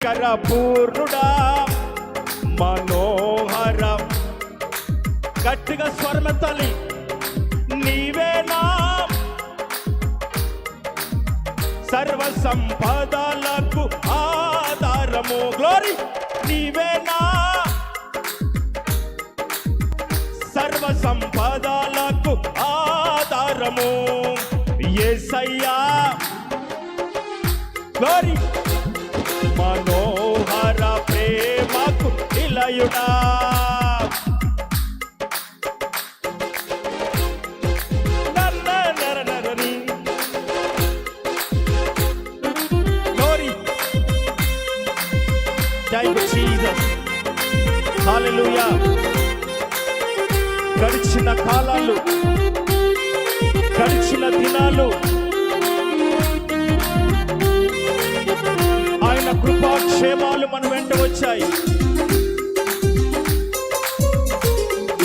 కనికర పూర్ణుడా మనోహర. గట్టిగా స్వరమెత్తాలి. నీవేనా సర్వ సంపదలకు ఆధారము. గ్లోరీ. నీవేనా సర్వ సంపదలకు ఆధారము. యేసయ్యా. గ్లోరీ. మనోహర ప్రేమకు నిలయుడా. Thank you, Jesus. Hallelujah. గడిచిన కాలాలు, గడిచిన దినాలు ఆయన కృపాక్షేమాలు మన వెంట వచ్చాయి.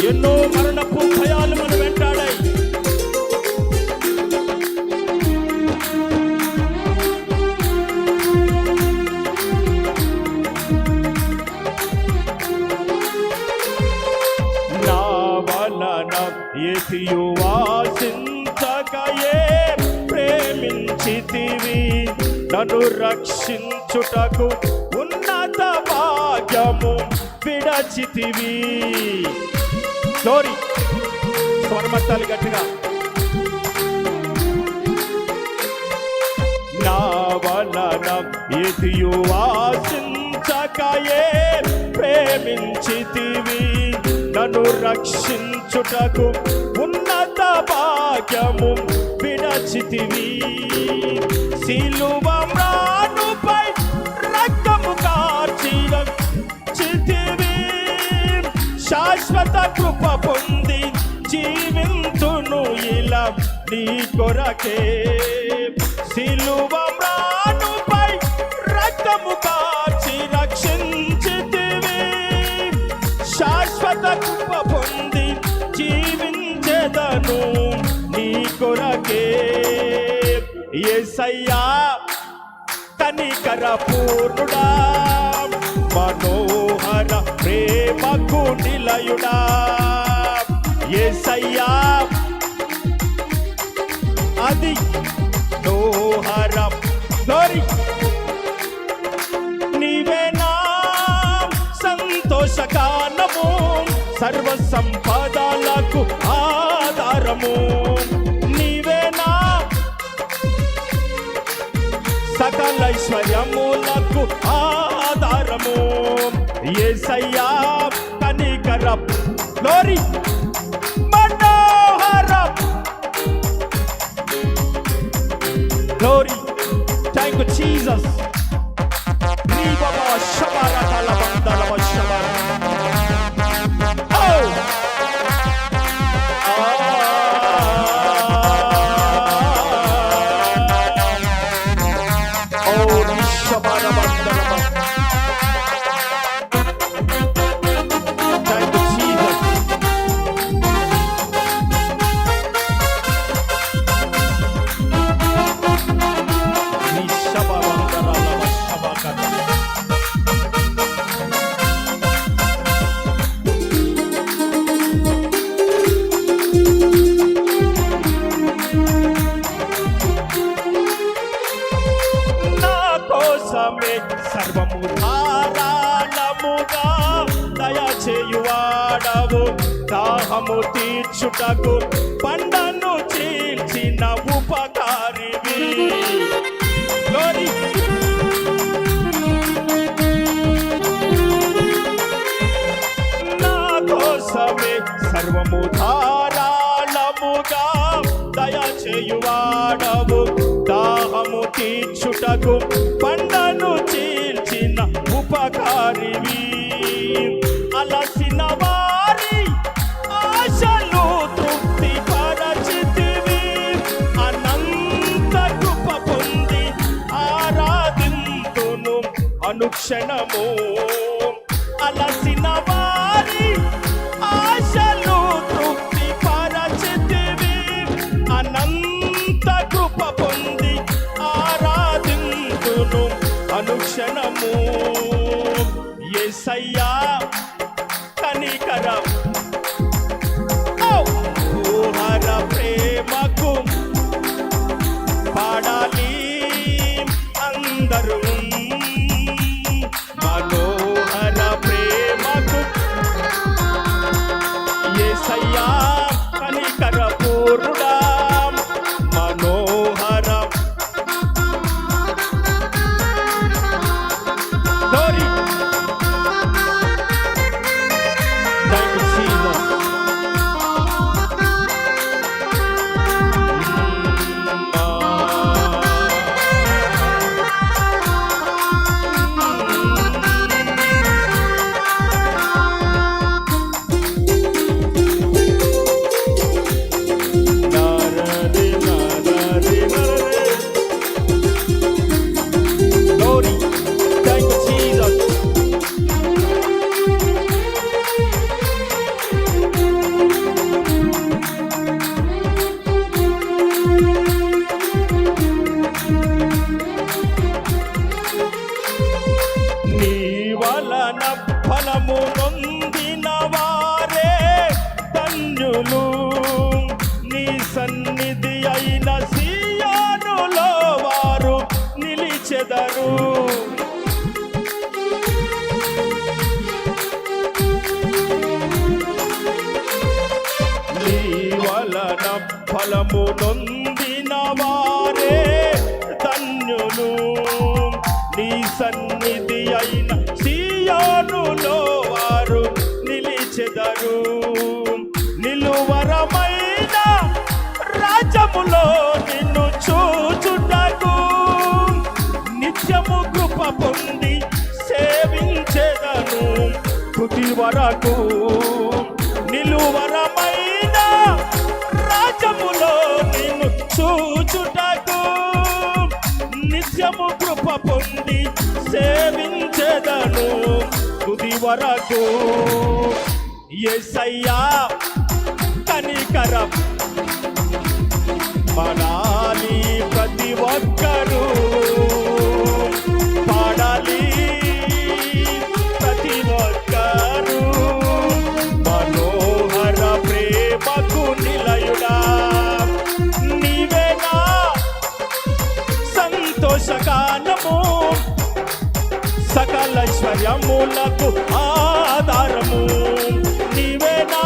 ఎన్నో మరణపు భయాలు మన వెంటాడాయి. ఎతియు వాసించకయే ప్రేమించితివి, నన్ను రక్షించుటకు ఉన్నత భాగ్యము విడచితివి. గ్లోరీ. స్వర్మత్తాలి గట్టిగా. నా వలన ఎతియు వాసించకయే ప్రేమించితివి, నన్ను రక్షించుటకు ఉన్నత భాగ్యము విడచితివి. సిలువ మ్రానుపై రక్తము కార్చి రక్షితివి, శాశ్వత కృప పొంది జీవింతును ఇలా నీ కొరకే. సిలువ మ్రానుపై రక్తము కార్చి రక్షించితివి, శాశ్వత కృప పొంది జీవించెదను నీ కొరకే. యేసయ్యా. కనికర పూర్ణుడా మనోహర ప్రేమకు నిలయుడా. యేసయ్యా. అది మనోహర. గ్లోరీ. నీవేనా సంతోషగానము, సర్వ సంపదలకు ఆధారము. నీవేనా సకల ఐశ్వర్యములకు ఆధారము. యేసయ్యా. కనికర. గ్లోరీ. మనోహర. గ్లోరీ. Thank you Jesus. నీ బాబా శబరకల బందల శబర. సర్వము ధారాళముగా దయచేయువాడవు, దాహము తీర్చుటకు పండను చీల్చిన ఉపకారివి. గ్లోరీ. నా కోసమే సర్వము ధారాళముగా దయచేయువాడవు, దాహము తీర్చుటకు పండను చీల్చిన ఉపకారివి. అలసిన వారి ఆశలు తృప్తి పరచితివి, అనంత కృప పొంది ఆరాధింతును అనుక్షణము. అలసిన వారి ఆశలు తృప్తి పరచితివి, అనంత కృప పొంది ఆరాధింతును అనుక్షణము. యేసయ్యా కనికరం మనోహర ప్రేమకు పాడాలి అందరూ మనోహర ప్రేమకు యేసయ్యా కనికర పూర్ణుడా మనోహర glory thank you Jesus glory thank you Jesus నీ వలన ఫలము నొందిన వారే ధన్యులు నీ సన్నిధి అయిన సీయోనులో వారు నిలిచెదరు నీ వలన ఫలము నొందిన వారే ధన్యులు నీ సన్నిధి అయిన సీయోనులో వారు నిలిచెదరు నిలువరమైన రాజ్యములో నిన్ను చూచుటకు నిత్యము కృప పొంది సేవించెదను తుది వరకు నిలువరమైన రాజ్యములో నిన్ను చూచుటకు నిత్యము కృప పొంది సేవించెదను తుది వరకు యేసయ్యా కనికరం పడాలి ప్రతి ఒక్కరూ పాడాలి ప్రతి ఒక్కరూ మనోహర ప్రేమకు నిలయుడా నీవేనా సంతోషగానము సకల ఐశ్వర్యములకు ఆధారము నీవేనా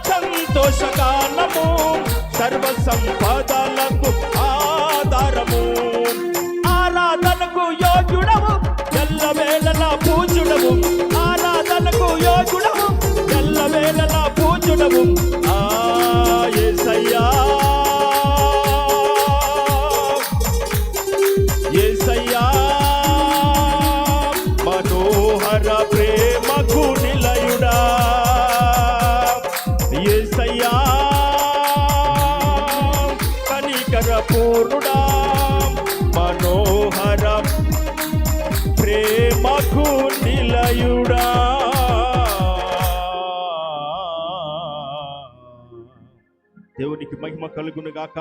సంతోషగానము సర్వ సంపదలకు ఆధారము ఆరాధనకు యోగ్యుడవు ఎల్లవేళలా పూజుడవు ఆరాధనకు యోగ్యుడవు ఎల్లవేళలా పూజుడవు యేసయ్యా యేసయ్యా మనోహర ప్రేమకు నిలయుడా యేసయ్యా కనికర పూర్ణుడా మనోహర ప్రేమకు నిలయుడా దేవునికి మహిమ కలుగును గాక.